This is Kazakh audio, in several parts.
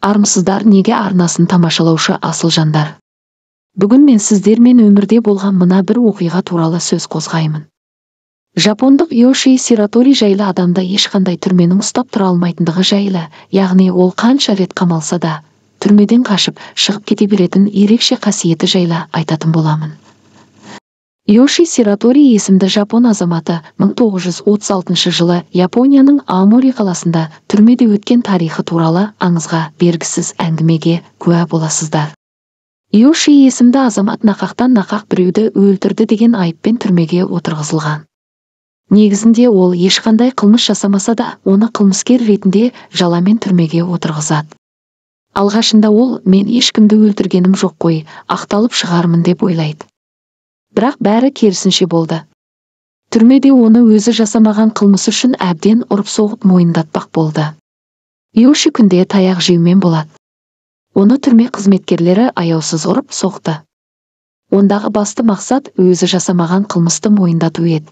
Армысыздар, неге арнасын тамашалаушы асыл жандар. Бүгін мен сіздермен өмірде болған мына бір оқиға туралы сөз қозғаймын. Жапондық Йоши Сиратори жайлы адамда ешқандай түрменің ұстап тұра алмайтындығы жайлы, яғни ол қанша рет қамалса да, түрмеден қашып, шығып кете беретін ерекше қасиеті жайлы айтатын боламын. Йоши Сиратори есімді жапон азаматы 1936 жылы Японияның Аомори қаласында түрмеде өткен тарихы туралы аңызға бергісіз әңгімеге куә боласыздар. Йоши есімді азамат нақақтан нақақ біреуді өлтірді деген айыппен түрмеге отырғызылған. Негізінде ол ешқандай қылмыс жасамаса да, оны қылмыскер ретінде жаламен түрмеге отырғызады. Алғашында ол мен ешкімді өлтіргенім жоқ қой, ақталып шығармын деп ойлайды. Бірақ бәрі керісінше болды. Түрмеде оны өзі жасамаған қылмысы үшін әбден ұрып-соғып мойындатпақ болды. Йоши күнде таяқ жеумен болады. Оны түрме қызметкерлері аяусыз ұрып-соқты. Ондағы басты мақсат өзі жасамаған қылмысты мойындату еді.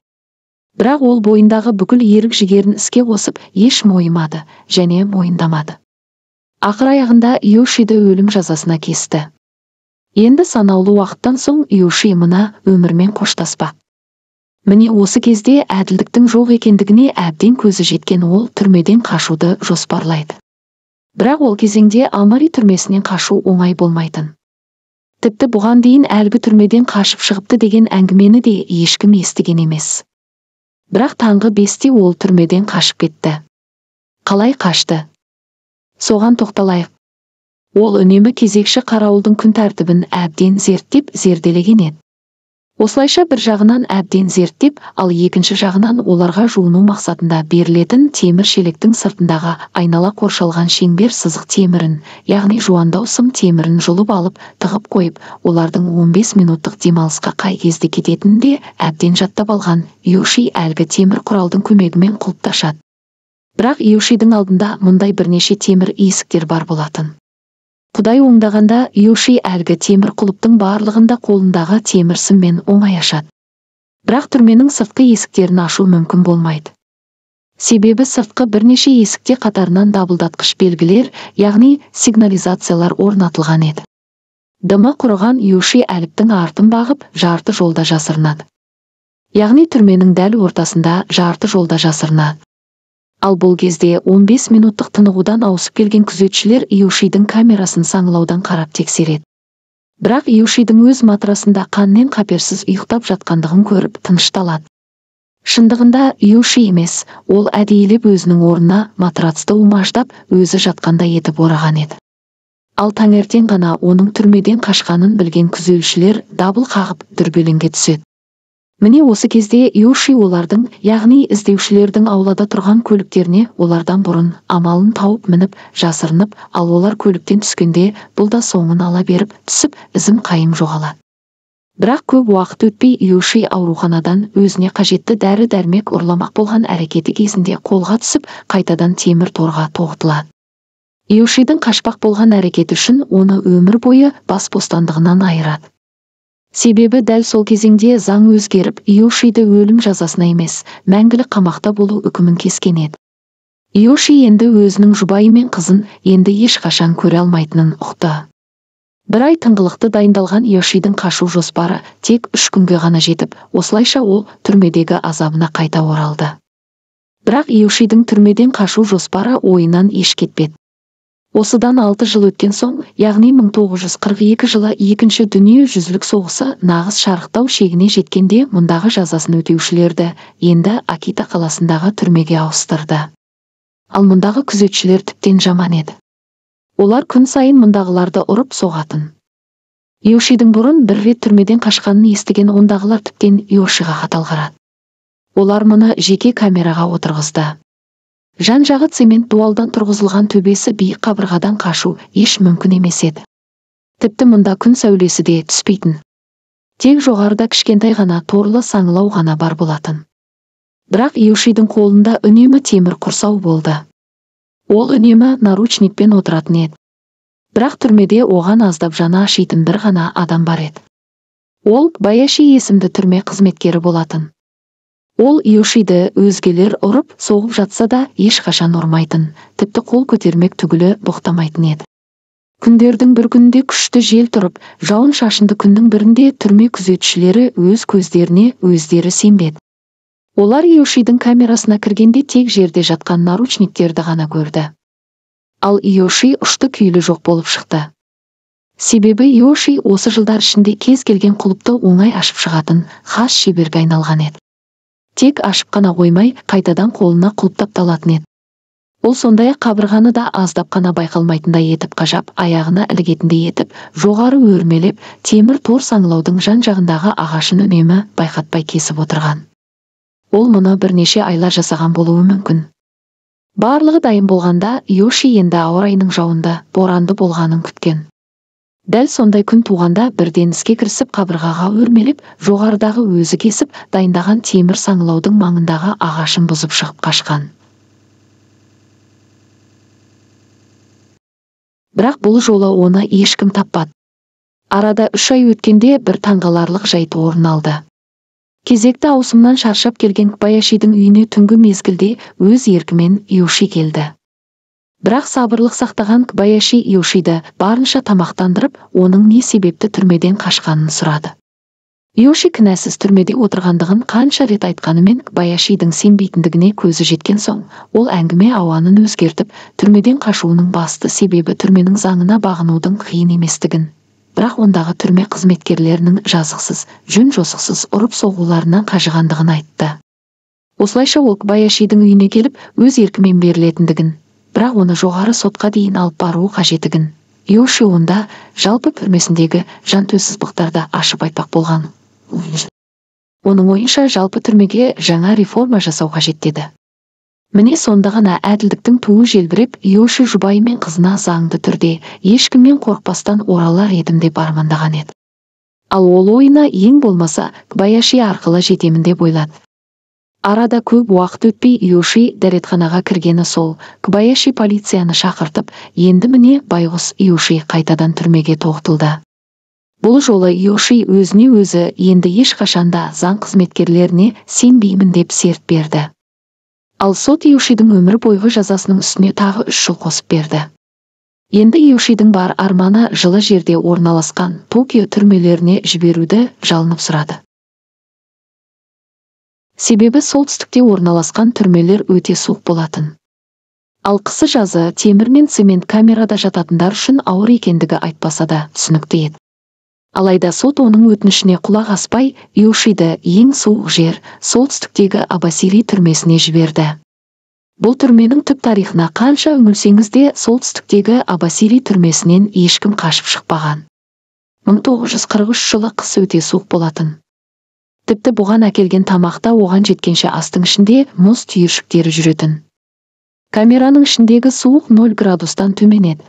Бірақ ол бойындағы бүкіл ерік-жігерін іске қосып, еш мойымады және мойындамады. Ақыр аяғында Йошиді өлім жазасына кесті. Енді санаулы уақыттан соң Йоши мына өмірмен қоштаспақ. Міне осы кезде әділдіктің жоқ екендігіне әбден көзі жеткен ол түрмеден қашуды жоспарлайды. Бірақ ол кезеңде Аомори түрмесінен қашу оңай болмайтын. Тіпті бұған дейін әлгі түрмеден қашып шығыпты деген әңгімені де ешкім естіген емес. Бірақ таңғы 5-те ол түрмеден қашып кетті. Қалай қашты? Соған тоқталайық. Ол үнемі кезекші қарауылдың күн тәртібін әбден зерделеген еді. Осылайша бір жағынан әбден зерттеп, ал екінші жағынан оларға жуыну мақсатында берілетін темір шелектің сыртындағы айнала қоршалған шеңбер сызық темірін, яғни жуандау сым темірін жұлып алып, тығып қойып, олардың 15 минуттық демалысқа қай кезде кететінін де әбден жаттап алған Йоши әлгі темір құралдың көмегімен құлыпты ашады. Бірақ Йошидің алдында мұндай бірнеше темір есіктер бар болатын. Құдай оңдағанда Йоши әлгі темір құлыптың барлығында қолындағы темір сыммен оңай ашады. Бірақ түрменің сыртқы есіктерін ашу мүмкін болмайды. Себебі сыртқы бірнеше есікте қатарынан дабылдатқыш белгілер, яғни сигнализациялар орнатылған еді. Дымы құрыған Йоши әліптің артын бағып, жарты жолда жасырынады. Яғни түрменің дәл ортасында жарты жолда жасырынады. Ал бұл кезде 15 минуттық тынығудан ауысып келген күзетшілер Йошидің камерасын саңылаудан қарап тексереді. Бірақ Йошидің өз матрасында қаннен қаперсіз ұйықтап жатқандығын көріп тынышталады. Шындығында Йоши емес, ол әдейілеп өзінің орнына матрацты умаждап, өзі жатқанда етіп ораған еді. Ал таңертең ғана оның түрмеден қашқанын білген күзетшілер дабыл қағып дүрбелеңге түседі. Міне осы кезде Йоши олардың, яғни іздеушілердің аулада тұрған көліктеріне олардан бұрын амалын тауып мініп, жасырынып, ал олар көліктен түскенде бұл да соңын ала беріп, түсіп, ізім қайым жоғалады. Бірақ көп уақыт өтпей Йоши ауруханадан өзіне қажетті дәрі-дәрмек ұрламақ болған әрекеті кезінде қолға түсіп, қайтадан темір торға тоғытылады. Йошидің қашпақ болған әрекеті үшін оны өмір бойы бас бостандығынан айырады. Себебі дәл сол кезеңде заң өзгеріп, Йошиді өлім жазасына емес, мәңгілік қамақта болу үкімін кескен еді. Йоши енді өзінің жұбайы мен қызын енді ешқашан көре алмайтынын ұқты. Бір ай тыңғылықты дайындалған Йошидің қашу жоспары тек 3 күнге ғана жетіп, осылайша ол түрмедегі азабына қайта оралды. Бірақ Йошидің түрмеден қашу жоспары ойынан еш кетпеді. Осыдан 6 жыл өткен соң, яғни 1942 жылы Екінші дүниежүзілік соғысы нағыз шарықтау шегіне жеткенде мұндағы жазасын өтеушілерді енді Акита қаласындағы түрмеге ауыстырды. Ал мұндағы күзетшілер тіптен жаман еді. Олар күн сайын мұндағыларды ұрып соғатын. Йошидің бұрын бір рет түрмеден қашқанын естіген ондағылар тіптен Йошиға қатал қарады. Олар мұны жеке камераға отырғызды. Жан-жағы цемент дуалдан тұрғызылған төбесі биік қабырғадан қашу еш мүмкін емес еді. Тіпті мұнда күн сәулесі де түспейтін. Тек жоғарыда кішкентай ғана торлы саңылау ғана бар болатын. Бірақ Йошидің қолында үнемі темір құрсау болды. Ол үнемі наручникпен отыратын еді. Бірақ түрмеде оған аздап жаны ашитын бір ғана адам бар еді. Ол Баяши есімді түрме қызметкері болатын. Ол Йошиді өзгелер ұрып, соғып жатса да ешқашан ұрмайтын, тіпті қол көтермек түгілі боқтамайтын еді. Күндердің бір күнінде күшті жел тұрып, жауын шашынды күннің бірінде түрме күзетшілері өз көздеріне өздері сенбеді. Олар Иошидің камерасына кіргенде тек жерде жатқан наручниктерді ғана көрді. Ал Иоши ұшты күйлі жоқ болып шықты. Себебі Иоши осы жылдар ішінде кез келген құлыпты оңай ашып шығатын хас шеберге айналған еді. Тек ашып қана қоймай, қайтадан қолына құлыптап алатын еді. Ол сондай қабырғаны да аздап қана байқалмайтындай етіп қажап, аяғына ілігетіндей етіп, жоғары өрмелеп, темір тор саңылаудың жан-жағындағы ағашын үнемі байқатпай кесіп отырған. Ол мұны бірнеше айлар жасаған болуы мүмкін. Барлығы дайын болғанда, Иоши енді ауа райының жауынды, боранды болғанын күткен. Дәл сондай күн туғанда бірден іске кірісіп қабырғаға өрмелеп, жоғарыдағы өзі кесіп, дайындаған темір саңылаудың маңындағы ағашын бұзып шығып қашқан. Бірақ бұл жолы оны ешкім таппады. Арада 3 ай өткенде бір таңғаларлық жайт орын алды. Кезекті ауысымнан шаршап келген Кбаяшидің үйіне түнгі мезгілде өз еркімен Иоши келді. Бірақ сабырлық сақтаған Кбаяши Иошиді барынша тамақтандырып, оның не себепті түрмеден қашқанын сұрады. Иоши кінәсіз түрмеде отырғандығын қанша рет айтқанымен Кбаяшидің сенбейтіндігіне көзі жеткен соң, ол әңгіме ауанын өзгертіп, түрмеден қашуының басты себебі түрменің заңына бағынудың қиын еместігін, бірақ ондағы түрме қызметкерлерінің жазықсыз, жөн-жосықсыз ұрып-соғуларынан қажығандығын айтты. Осылайша ол Кбаяшидің үйіне келіп, өз еркімен берілетіндігін, бірақ оны жоғары сотқа дейін алып баруы қажеттігін, Иоши онда жалпы түрмесіндегі жантөссіздіктарды ашып айтпақ болған. Оның ойынша жалпы түрмеге жаңа реформа жасау қажет деді. Міне сонда ғана әділдіктің туы желбіреп, Иоши жұбайы мен қызына заңды түрде ешкіммен қорықпастан оралар едім деп армандаған еді. Ал ол ойына ең болмаса Кбаяши арқылы жетемін деп ойлады. Арада көп уақыт өтпей Иоши дәретханаға кіргені сол, Кбаяши полицияны шақыртып, енді міне байғұс Иоши қайтадан түрмеге тоғытылды. Бұл жолы Иоши өзіне өзі енді ешқашанда заң қызметкерлеріне сенбеймін деп серт берді. Ал сот Иошидің өмір бойғы жазасының үстіне тағы 3 жыл қосып берді. Енді Иошидің бар арманы жылы жерде орналасқан Токио түрмелеріне жіберуді жалынып сұрады. Себебі солтүстікте орналасқан түрмелер өте суық болатын. Ал қысы-жазы темір мен цемент камерада жататындар үшін ауыр екендігі айтпаса да түсінікті еді. Алайда сот оның өтінішіне құлақ аспай, Иошиді ең суық жер, солтүстіктегі Абасири түрмесіне жіберді. Бұл түрменің түп тарихына қанша үңілсеңіз де солтүстіктегі Абасири түрмесінен ешкім қашып шықпаған. 1943 жылы қыс өте суық болатын. Тіпті бұған әкелген тамақта оған жеткенше астың ішінде мұз түйіршіктері жүретін. Камераның ішіндегі суық 0 градустан төмен еді.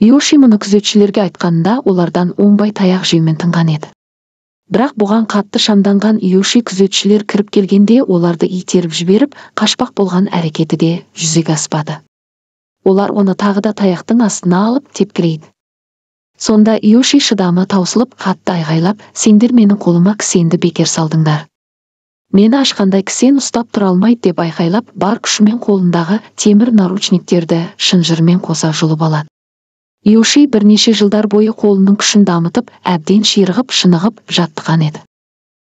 Иоши мұны күзетшілерге айтқанында олардан оңбай таяқ жеумен тынған еді. Бірақ бұған қатты шамданған Иоши күзетшілер кіріп келгенде оларды итеріп жіберіп, қашпақ болған әрекеті де жүзеге аспады. Олар оны тағы да таяқтың астына алып тепкілейді. Сонда Иоши шыдамы таусылып қатты айғайлап, сендер менің қолыма кісенді бекер салдыңдар. Мені ашқандай кісен ұстап тұра алмайды деп айқайлап, бар күшімен қолындағы темір наручниктерді шынжырмен қоса жұлып алады. Иоши бірнеше жылдар бойы қолының күшін дамытып, әбден ширығып, шынығып жаттыған еді.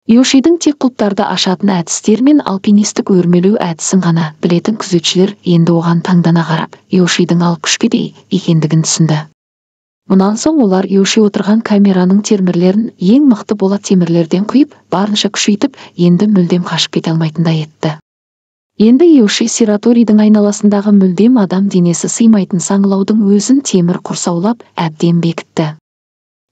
Иошидің тек құлыптарды ашатын әдістер мен алпинистік өрмелеу әдісін ғана білетін күзетшілер енді оған таңдана қарап, Иошидің ал күшкедей екендігін түсінді. Мұнан соң олар Иоши отырған камераның темірлерін ең мықты болат темірлерден құйып, барынша күшейтіп, енді мүлдем қашып кете алмайтындай етті. Енді Иоши Сираторидің айналасындағы мүлдем адам денесі сыймайтын саңылаудың өзін темір құрсаулап, әбден бекітті.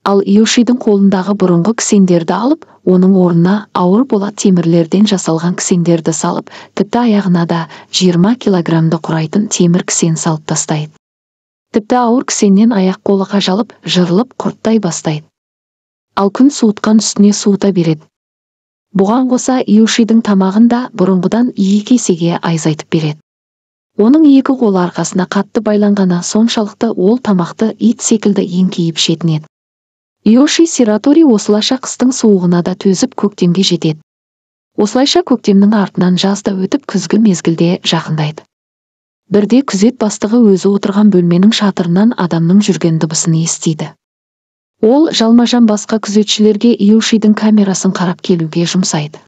Ал Иошидің қолындағы бұрынғы кісендерді алып, оның орнына ауыр болат темірлерден жасалған кісендерді салып, тіпті аяғына да 20 килограммды құрайтын темір кісен салып тастайды. Тіпті ауыр кісеннен аяқ-қолы қажалып, жырылып, құрттай бастайды. Ал күн суытқан үстіне суыта береді. Бұған қоса Иошидің тамағын да бұрынғыдан 2 есеге айзайтып береді. Оның 2 қолы арқасына қатты байланғаны соншалықты ол тамақты ит секілді еңкейіп жейтін еді. Иоши Сиратори осылайша қыстың суығына да төзіп көктемге жетеді. Осылайша көктемнің артынан жаз да өтіп күзгі мезгілде жақындайды. Бірде күзет бастығы өзі отырған бөлменің шатырынан адамның жүрген дыбысын естиді. Ол жалма-жан басқа күзетшілерге Иошидің камерасын қарап келуге жұмсайды.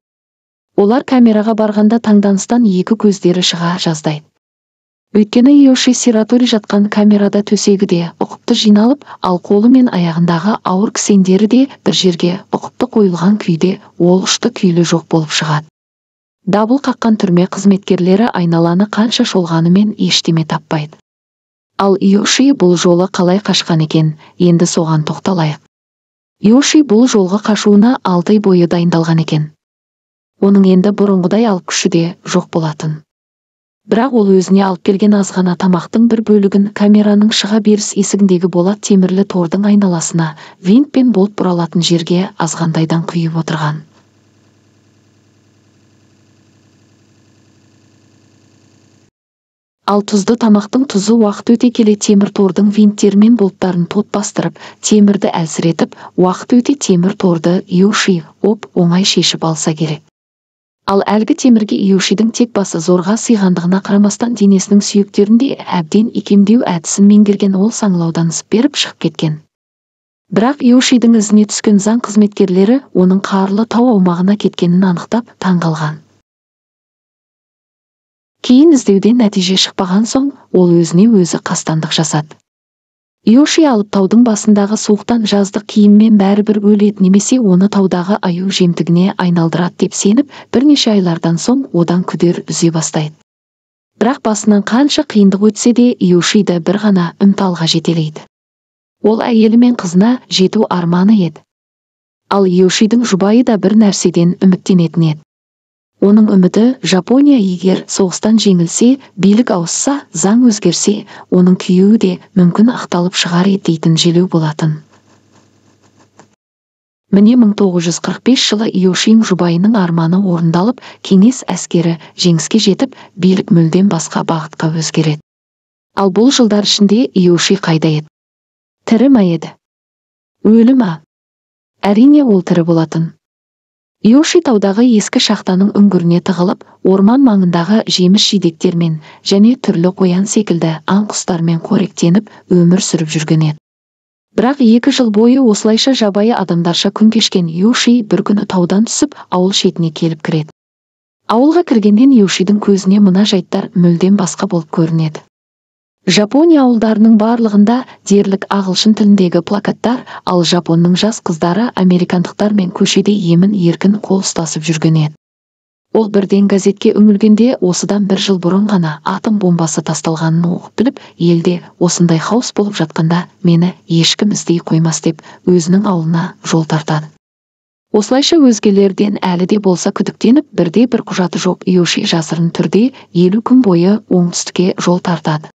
Олар камераға барғанда таңданыстан екі көздері шыға жаздайды. Өйткені Иоши Сиратори жатқан камерада төсегі де ұқыпты жиналып, ал қолы мен аяғындағы ауыр кісендері де бір жерге ұқыпты қойылған күйде, ол ұшты күйлі жоқ болып шығады. Дабыл қаққан түрме қызметкерлері айналаны қанша шолғанымен ештеме таппайды. Ал Иоши бұл жолы қалай қашқан екен, енді соған тоқталайық. Иоши бұл жолғы қашуына 6 ай бойы дайындалған екен. Оның енді бұрынғыдай алып күші де жоқ болатын. Бірақ ол өзіне алып келген азғана тамақтың бір бөлігін камераның шыға беріс есігіндегі болат темірлі тордың айналасына, винт пен болт бұралатын жерге азғандайдан құйып отырған. Ал тұзды тамақтың тұзы уақыт өте келе темір тордың винттері мен болттарын тот бастырып, темірді әлсіретіп, уақыт өте темір торды Иоши оңай шешіп алса керек. Ал әлгі темірге Иошидің тек басы зорға сыйғандығына қарамастан денесінің сүйектерінде әбден икемдеу әдісін меңгерген ол саңлаудан зып беріп шығып кеткен. Бірақ Иошидің ізіне түскен заң қызметкерлері оның қарлы тау аумағына кеткенін анықтап таңғалған. Кейін іздеуден нәтиже шықпаған соң, ол өзіне өзі қастандық жасады. Иоши алып таудың басындағы суықтан жаздық киіммен бәрібір өледі немесе оны таудағы аю жемтігіне айналдырады деп сеніп, бірнеше айлардан соң одан күдер үзе бастайды. Бірақ басынан қанша қиындық өтсе де Иошиді бір ғана үміт жетелейді. Ол әйелі мен қызына жету арманы еді. Ал Иошидің жұбайы да бір нәрседен үміттенетін еді. Оның үміті Жапония егер соғыстан жеңілсе, билік ауысса, заң өзгерсе, оның күйеуі де мүмкін ақталып шығар еді дейтін желеу болатын. Міне 1945 жылы Иошидің жұбайының арманы орындалып, кеңес әскері жеңіске жетіп, билік мүлдем басқа бағытқа өзгереді. Ал бұл жылдар ішінде Иоши қайда еді? Тірі ма еді? Өлі ма? Әрине ол тірі болатын. Иоши таудағы ескі шахтаның үңгіріне тығылып, орман маңындағы жеміс жидектермен және түрлі қоян секілді аң құстармен қоректеніп өмір сүріп жүрген еді. Бірақ 2 жыл бойы осылайша жабайы адамдарша күн кешкен Иоши бір күні таудан түсіп, ауыл шетіне келіп кіреді. Ауылға кіргеннен Иошидің көзіне мына жайттар мүлдем басқа болып көрінеді. Жапония ауылдарының барлығында дерлік ағылшын тіліндегі плакаттар, ал Жапонның жас қыздары американдықтармен көшеде емін еркін қол ұстасып жүрген еді. Ол бірден газетке үңілгенде осыдан 1 жыл бұрын ғана атом бомбасы тасталғанын оқып біліп, елде осындай хаос болып жатқанда мені ешкім іздей қоймас деп өзінің ауылына жол тартады. Осылайша өзгелерден әлі де болса күдіктеніп, бірде бір құжаты жоқ Иоши жасырын түрде 50 күн бойы оңтүстікке жол тартады.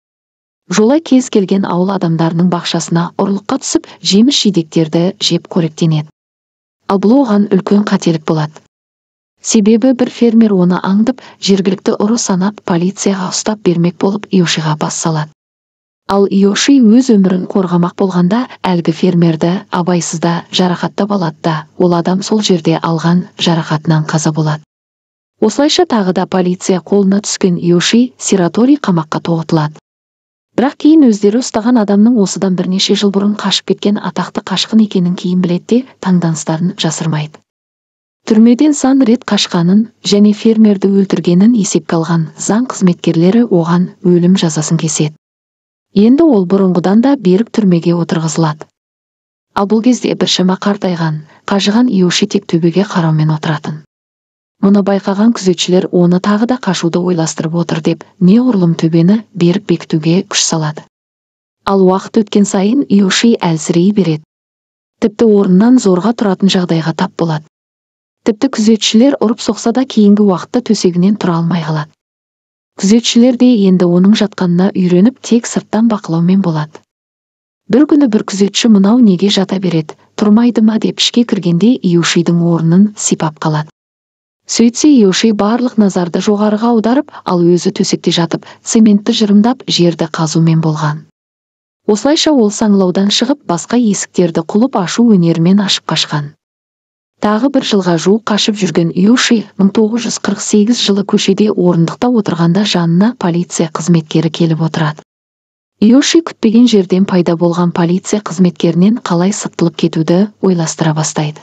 Жолай кез келген ауыл адамдарының бақшасына ұрлыққа түсіп, жеміс жидектерді жеп қоректенеді. Ал бұл оған үлкен қателік болады. Себебі бір фермер оны аңдып, жергілікті ұры санап полицияға ұстап бермек болып Иошиға бас салады. Ал Иоши өз өмірін қорғамақ болғанда, әлгі фермерді абайсызда жарақаттап алады да, ол адам сол жерде алған жарақатынан қаза болады. Осылайша тағы да полиция қолына түскен Иоши Сиратори қамаққа тоғытылады. Бірақ кейін өздері ұстаған адамның осыдан бірнеше жыл бұрын қашып кеткен атақты қашқын екенін кейін біледі де, таңданыстарын жасырмайды. Түрмеден сан рет қашқанын және фермерді өлтіргенін есепке алған заң қызметкерлері оған өлім жазасын кеседі. Енді ол бұрынғыдан да берік түрмеге отырғызылады. Ал бұл кезде біршама қартайған, қажыған Иоши тек төбеге қараумен отыратын. Мұны байқаған күзетшілер оны тағы да қашуды ойластырып отыр деп, неғұрлым төбені берік бекітуге күш салады. Ал уақыт өткен сайын Иоши әлсірей береді. Тіпті орнынан зорға тұратын жағдайға тап болады. Тіпті күзетшілер ұрып соқса да кейінгі уақытта төсегінен тұра алмай қалады. Күзетшілер де енді оның жатқанына үйреніп, тек сырттан бақылаумен болады. Бір күні бір күзетші мынау неге жата береді, тұрмайды ма деп ішке кіргенде Иошидің орнын сипап қалады. Сөйтсе Иоши барлық назарды жоғарыға аударып, ал өзі төсекте жатып, цементті жырымдап жерді қазумен болған. Осылайша ол саңлаудан шығып, басқа есіктерді құлып ашу өнерімен ашып қашқан. Тағы бір жылға жуық қашып жүрген Йоши 1948 жылы көшеде орындықта отырғанда жанына полиция қызметкері келіп отырады. Йоши күтпеген жерден пайда болған полиция қызметкерінен қалай сытылып кетуді ойластыра бастайды.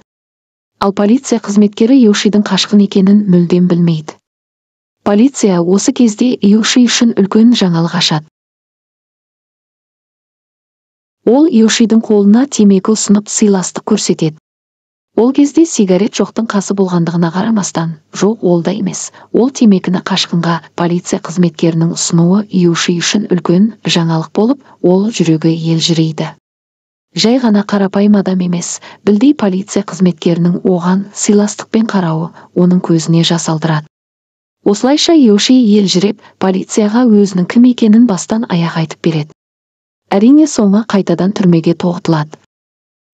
Ал полиция қызметкері Йошидің қашқын екенін мүлдем білмейді. Полиция осы кезде Йоши үшін үлкен жаңалық ашады. Ол Йошидің қолына темекі ұсынып сыйластық көрсетеді. Ол кезде сигарет жоқтың қасы болғандығына қарамастан, жоқ ол да емес. Ол темекіні қашқынға полиция қызметкерінің ұсынуы Йоши үшін үлкен жаңалық болып, ол жүрегі елжірейді. Жай ғана қарапайым адам емес, білдей полиция қызметкерінің оған сыйластықпен қарауы оның көзіне жас алдырады. Осылайша Йоши елжіреп, полицияға өзінің кім екенін бастан аяқ айтып береді. Әрине соңы қайтадан түрмеге тоғытылады.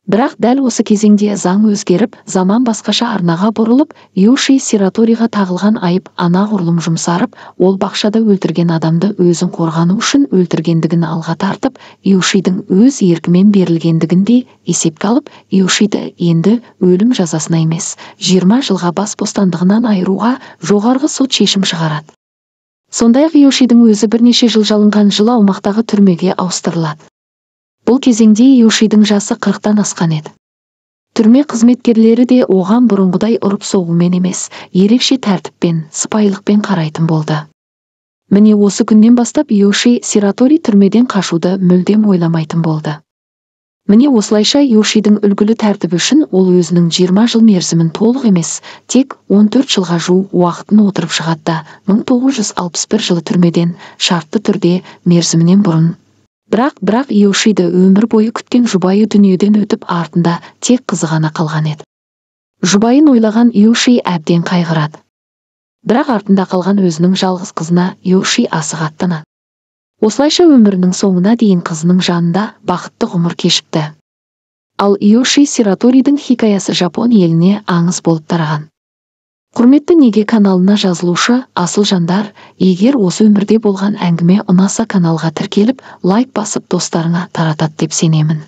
Бірақ дәл осы кезеңде заң өзгеріп, заман басқаша арнаға бұрылып, Йоши Сираториға тағылған айып анағұрлым жұмсарып, ол бақшада өлтірген адамды өзін қорғану үшін өлтіргендігін алға тартып, Йошидің өз еркімен берілгендігінде есепке алып, Йошиді енді өлім жазасына емес, 20 жылға бас бостандығынан айыруға жоғарғы сот шешім шығарады. Сондай-ақ Йошидің өзі бірнеше жыл жалынған жыл аумақтағы түрмеге ауыстырылады. Бұл кезеңде Йошидің жасы 40-тан асқан еді. Түрме қызметкерлері де оған бұрынғыдай ұрып-соғумен емес, ерекше тәртіппен, сыпайылықпен қарайтын болды. Міне осы күннен бастап Йоши Сиратори түрмеден қашуды мүлдем ойламайтын болды. Міне осылайша Йошидің үлгілі тәртібі үшін ол өзінің 20 жыл мерзімін толық емес, тек 14 жылға жуық уақытын отырып шығады да 1961 жылы түрмеден шартты түрде мерзімінен бұрын. Бірақ Йошиді өмір бойы күткен жұбайы дүниеден өтіп артында тек қызы ғана қалған еді. Жұбайын ойлаған Йоши әбден қайғырады. Бірақ артында қалған өзінің жалғыз қызына Йоши асығаттанады. Осылайша өмірінің соңына дейін қызының жанында бақытты ғұмыр кешіпті. Ал Йоши Сираторидің хикаясы Жапон еліне аңыз болып тараған. Құрметті Неге каналына жазылушы асыл жандар, егер осы өмірде болған әңгіме ұнаса каналға тіркеліп, лайк басып достарыңа таратады деп сенемін.